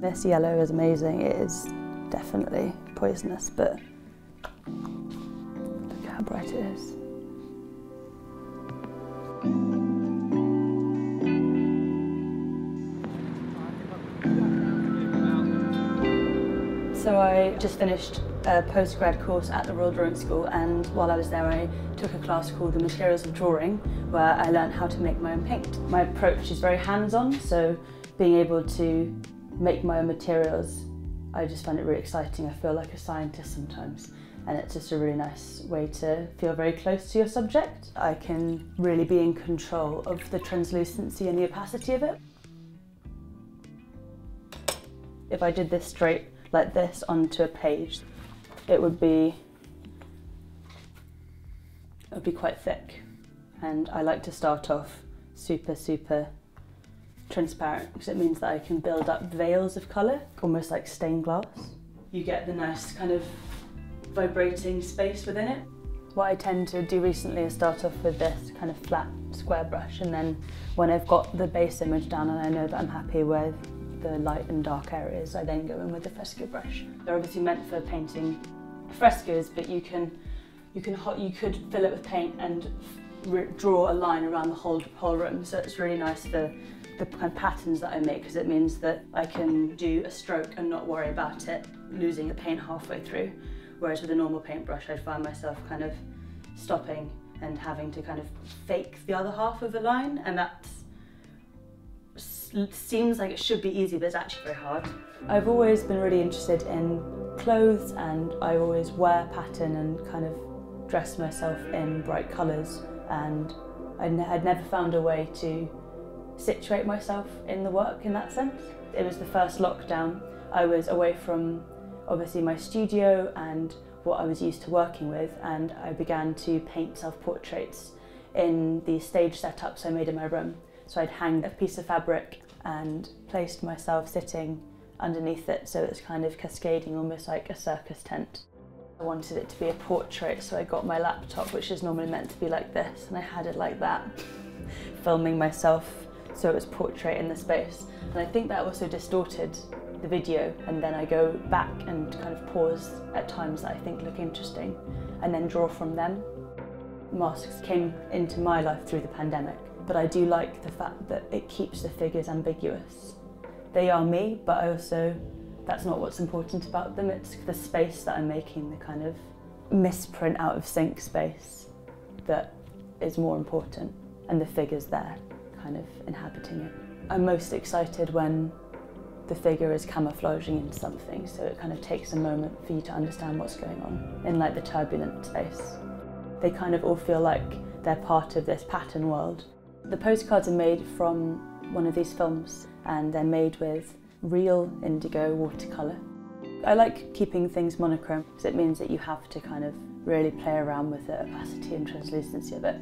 This yellow is amazing. It is definitely poisonous, but look how bright it is. So I just finished a postgrad course at the Royal Drawing School, and while I was there I took a class called the Materials of Drawing, where I learned how to make my own paint. My approach is very hands-on, so being able to make my own materials, I just find it really exciting. I feel like a scientist sometimes, and it's just a really nice way to feel very close to your subject. I can really be in control of the translucency and the opacity of it. If I did this straight like this onto a page, it would be quite thick. And I like to start off super transparent, because it means that I can build up veils of colour, almost like stained glass. You get the nice kind of vibrating space within it. What I tend to do recently is start off with this kind of flat square brush, and then when I've got the base image down and I know that I'm happy with the light and dark areas, I then go in with the fresco brush. They're obviously meant for painting frescoes, but you could fill it with paint and draw a line around the whole room. So it's really nice for the kind of patterns that I make, because it means that I can do a stroke and not worry about it losing the paint halfway through. Whereas with a normal paintbrush, I'd find myself kind of stopping and having to kind of fake the other half of the line, and that seems like it should be easy, but it's actually very hard. I've always been really interested in clothes, and I always wear pattern and kind of dress myself in bright colours, and I'd never found a way to situate myself in the work in that sense. It was the first lockdown. I was away from obviously my studio and what I was used to working with, and I began to paint self-portraits in the stage setups I made in my room. So I'd hang a piece of fabric and placed myself sitting underneath it, so it's kind of cascading, almost like a circus tent. I wanted it to be a portrait, so I got my laptop, which is normally meant to be like this, and I had it like that, filming myself so it was portrait in the space. And I think that also distorted the video, and then I go back and kind of pause at times that I think look interesting and then draw from them. Masks came into my life through the pandemic, but I do like the fact that it keeps the figures ambiguous. They are me, but that's not what's important about them. It's the space that I'm making, the kind of misprint out of sync space that is more important, and the figures there kind of inhabiting it. I'm most excited when the figure is camouflaging in something, so it kind of takes a moment for you to understand what's going on in like the turbulent space. They kind of all feel like they're part of this pattern world. The postcards are made from one of these films, and they're made with real indigo watercolour. I like keeping things monochrome, because it means that you have to kind of really play around with the opacity and translucency of it.